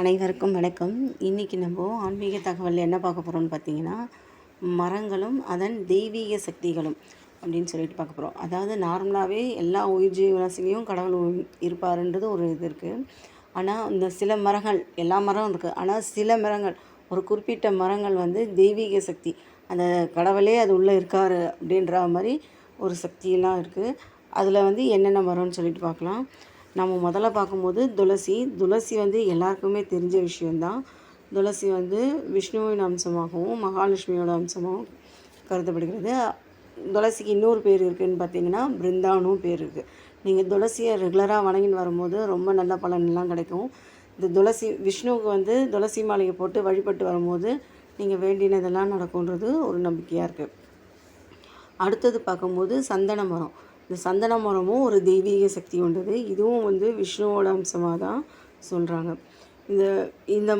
அனைவருக்கும் வணக்கம். இன்றைக்கி நம்ம ஆன்மீக தகவல் என்ன பார்க்க போகிறோம்னு பார்த்தீங்கன்னா, மரங்களும் அதன் தெய்வீக சக்திகளும் அப்படின்னு சொல்லிட்டு பார்க்க போகிறோம். அதாவது நார்மலாகவே எல்லா உயிர் ஜீவராசிலையும் கடவுள் இருப்பாருன்றது ஒரு இது இருக்குது. ஆனால் இந்த சில மரங்கள், எல்லா மரம் இருக்குது, ஆனால் சில மரங்கள், ஒரு குறிப்பிட்ட மரங்கள் வந்து தெய்வீக சக்தி, அந்த கடவுளே அது உள்ளே இருக்கார் அப்படின்ற மாதிரி ஒரு சக்தியெல்லாம் இருக்குது. அதில் வந்து என்னென்ன மரம்னு சொல்லிட்டு பார்க்கலாம். நம்ம முதல்ல பார்க்கும்போது துளசி வந்து எல்லாருக்குமே தெரிஞ்ச விஷயந்தான். துளசி வந்து விஷ்ணுவின் அம்சமாகவும் மகாலட்சுமியோட அம்சமாகவும் கருதப்படுகிறது. துளசிக்கு இன்னொரு பேர் இருக்குதுன்னு பார்த்தீங்கன்னா பிருந்தானும் பேர் இருக்குது. நீங்கள் துளசியை ரெகுலராக வணங்கின்னு வரும்போது ரொம்ப நல்ல பலன்லாம் கிடைக்கும். இந்த விஷ்ணுவுக்கு வந்து துளசி மாலையை போட்டு வழிபட்டு வரும்போது நீங்கள் வேண்டினதெல்லாம் நடக்கும்ன்றது ஒரு நம்பிக்கையாக இருக்குது. அடுத்தது பார்க்கும்போது சந்தன மரம். இந்த சந்தன மரமும் ஒரு தெய்வீக சக்தி உண்டது. இதுவும் வந்து விஷ்ணுவோட அம்சமாக தான் சொல்கிறாங்க. இந்த இந்த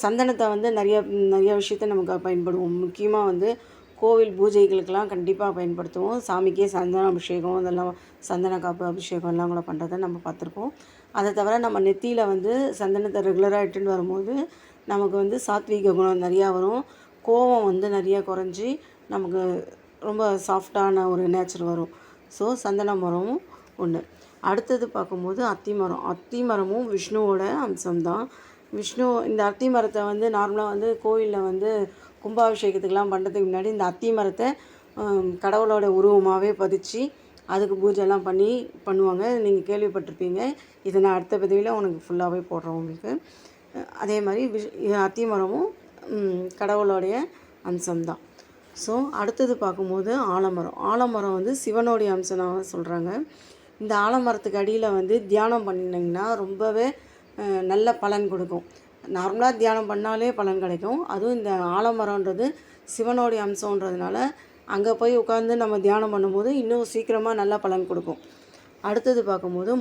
சந்தனத்தை வந்து நிறைய விஷயத்த நமக்கு பயன்படுவோம். முக்கியமாக வந்து கோவில் பூஜைகளுக்கெல்லாம் கண்டிப்பாக பயன்படுத்துவோம். சாமிக்கே சந்தன அபிஷேகம், அதெல்லாம் சந்தன காப்பு அபிஷேகம் எல்லாம் கூட பண்ணுறதை நம்ம பார்த்துருப்போம். அதை தவிர நம்ம நெத்தியில் வந்து சந்தனத்தை ரெகுலராக இட்டுன்னு வரும்போது நமக்கு வந்து சாத்வீக குணம் நிறையா வரும். கோபம் வந்து நிறையா குறைஞ்சி நமக்கு ரொம்ப சாஃப்டான ஒரு நேச்சர் வரும். ஸோ சந்தன மரமும் ஒன்று. அடுத்தது பார்க்கும்போது அத்தி மரமும் விஷ்ணுவோட அம்சம்தான். இந்த அத்தி மரத்தை வந்து நார்மலாக வந்து கோவிலில் வந்து கும்பாபிஷேகத்துக்கெலாம் பண்ணுறதுக்கு முன்னாடி இந்த அத்தி மரத்தை கடவுளோட உருவமாகவே பதிச்சு அதுக்கு பூஜைலாம் பண்ணுவாங்க. நீங்கள் கேள்விப்பட்டிருப்பீங்க. இதை நான் அடுத்த பதிவில் உனக்கு ஃபுல்லாகவே போடுறேன் உங்களுக்கு. அதே மாதிரி அத்தி மரமும் கடவுளோடைய அம்சம்தான். ஸோ அடுத்தது பார்க்கும்போது ஆலமரம் வந்து சிவனுடைய அம்சமாக சொல்கிறாங்க. இந்த ஆலமரத்துக்கு அடியில் வந்து தியானம் பண்ணினீங்கன்னா ரொம்பவே நல்ல பலன் கொடுக்கும். நார்மலாக தியானம் பண்ணாலே பலன் கிடைக்கும். அதுவும் இந்த ஆலமரம்ன்றது சிவனுடைய அம்சன்றதுனால அங்கே போய் உட்காந்து நம்ம தியானம் பண்ணும்போது இன்னும் சீக்கிரமாக நல்ல பலன் கொடுக்கும். அடுத்தது பார்க்கும்போது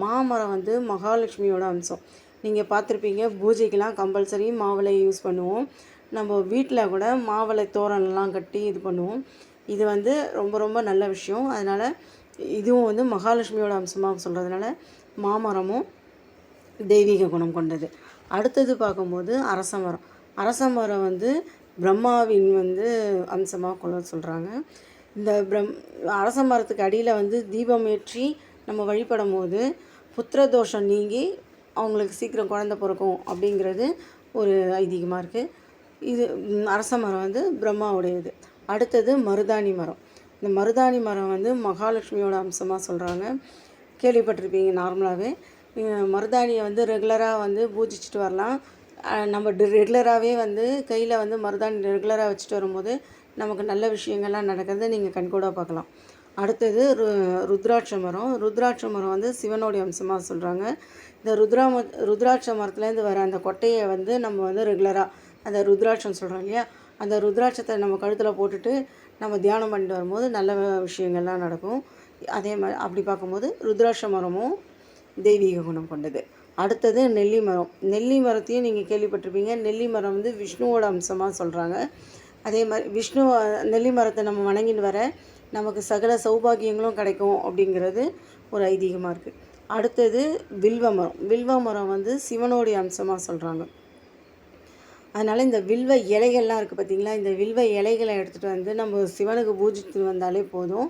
மாமரம் வந்து மகாலட்சுமியோட அம்சம். நீங்கள் பார்த்துருப்பீங்க, பூஜைக்கெலாம் கம்பல்சரி மாவிளை யூஸ் பண்ணுவோம். நம்ம வீட்டில் கூட மாவிளை தோரணெல்லாம் கட்டி இது பண்ணுவோம். இது வந்து ரொம்ப ரொம்ப நல்ல விஷயம். அதனால் இதுவும் வந்து மகாலட்சுமியோட அம்சமாக சொல்கிறதுனால மாமரமும் தெய்வீக குணம் கொண்டது. அடுத்தது பார்க்கும்போது அரச மரம் வந்து பிரம்மாவின் வந்து அம்சமாக கொள்ள சொல்கிறாங்க. இந்த அரச மரத்துக்கு அடியில் வந்து தீபம் ஏற்றி நம்ம வழிபடும் போது புத்திரதோஷம் நீங்கி அவங்களுக்கு சீக்கிரம் குழந்தை பிறக்கும் அப்படிங்கிறது ஒரு ஐதீகமாக இருக்குது. இது அரச மரம் வந்து பிரம்மாவுடையது. அடுத்தது மருதாணி மரம். இந்த மருதாணி மரம் வந்து மகாலட்சுமியோட அம்சமாக சொல்கிறாங்க. கேள்விப்பட்டிருப்பீங்க. நார்மலாகவே மருதாணியை வந்து ரெகுலராக வந்து பூஜிச்சுட்டு வரலாம். நம்ம ரெகுலராகவே வந்து கையில் வந்து மருதாணி ரெகுலராக வச்சுட்டு வரும்போது நமக்கு நல்ல விஷயங்கள்லாம் நடக்கிறத நீங்கள் கண்கூட பார்க்கலாம். அடுத்தது ருத்ராட்ச மரம் வந்து சிவனுடைய அம்சமாக சொல்கிறாங்க. இந்த ருத்ராட்ச மரத்துலேருந்து வர அந்த கொட்டையை வந்து நம்ம வந்து ரெகுலராக அந்த ருத்ராட்சம் சொல்கிறோம் இல்லையா, அந்த ருத்ராட்சத்தை நம்ம கழுத்தில் போட்டுட்டு நம்ம தியானம் பண்ணிட்டு வரும்போது நல்ல விஷயங்கள்லாம் நடக்கும். அதே மாதிரி அப்படி பார்க்கும்போது ருத்ராட்ச மரமும் தெய்வீக குணம் கொண்டது. அடுத்தது நெல்லி மரத்தையும் நீங்கள் கேள்விப்பட்டிருப்பீங்க. நெல்லி மரம் வந்து விஷ்ணுவோட அம்சமாக சொல்கிறாங்க. அதே மாதிரி நெல்லி மரத்தை நம்ம வணங்கின்னு வர நமக்கு சகல சௌபாகியங்களும் கிடைக்கும் அப்படிங்கிறது ஒரு ஐதீகமாக இருக்குது. அடுத்தது வில்வ மரம் வந்து சிவனுடைய அம்சமாக சொல்கிறாங்க. அதனால் இந்த வில்வ இலைகள்லாம் இருக்குது பார்த்திங்களா, இந்த வில்வ இலைகளை எடுத்துகிட்டு வந்து நம்ம சிவனுக்கு பூஜித்து வந்தாலே போதும்.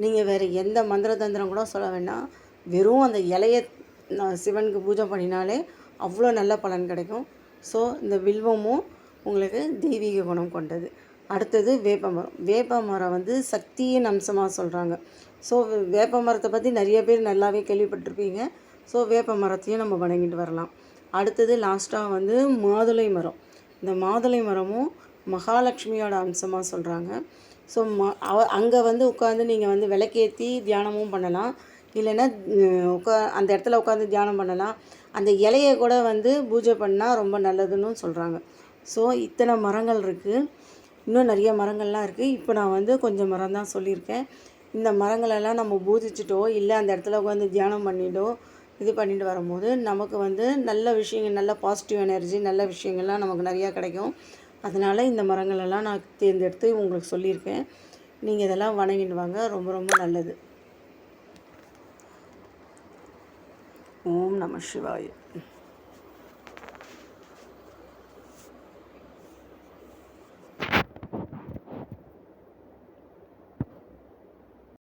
நீங்கள் வேறு எந்த மந்திர தந்திரம் கூட சொல்ல வேண்டாம். வெறும் அந்த இலையை சிவனுக்கு பூஜை பண்ணினாலே அவ்வளோ நல்ல பலன் கிடைக்கும். ஸோ இந்த வில்வமும் உங்களுக்கு தெய்வீக குணம் கொண்டது. அடுத்தது வேப்ப மரம் வந்து சக்தியின் அம்சமாக சொல்கிறாங்க. ஸோ வேப்ப மரத்தை பற்றி நிறைய பேர் நல்லாவே கேள்விப்பட்டிருப்பீங்க. ஸோ வேப்ப மரத்தையும் நம்ம வணங்கிட்டு வரலாம். அடுத்தது லாஸ்ட்டாக வந்து இந்த மாதுளை மரமும் மகாலட்சுமியோட அம்சமாக சொல்கிறாங்க. ஸோ அங்கே வந்து உட்காந்து நீங்கள் வந்து விளக்கேற்றி தியானமும் பண்ணலாம். இல்லைன்னா அந்த இடத்துல உட்காந்து தியானம் பண்ணலாம். அந்த இலையை கூட வந்து பூஜை பண்ணால் ரொம்ப நல்லதுன்னு சொல்கிறாங்க. ஸோ இத்தனை மரங்கள் இருக்குது. இன்னும் நிறைய மரங்கள்லாம் இருக்குது. இப்போ நான் வந்து கொஞ்சம் மரம் தான் சொல்லியிருக்கேன். இந்த மரங்களெல்லாம் நம்ம பூஜிச்சிட்டோ இல்லை அந்த இடத்துல உட்காந்து தியானம் பண்ணிட்டோ இது பண்ணிட்டு வரும்போது நமக்கு வந்து நல்ல விஷயங்கள், நல்ல பாசிட்டிவ் எனர்ஜி, நல்ல விஷயங்கள்லாம் நமக்கு நிறையா கிடைக்கும். அதனால் இந்த மரங்களெல்லாம் நான் தேர்ந்தெடுத்து உங்களுக்கு சொல்லியிருக்கேன். நீங்கள் இதெல்லாம் வணங்கிட்டு வாங்க. ரொம்ப ரொம்ப நல்லது. ஓம் நம சிவாய.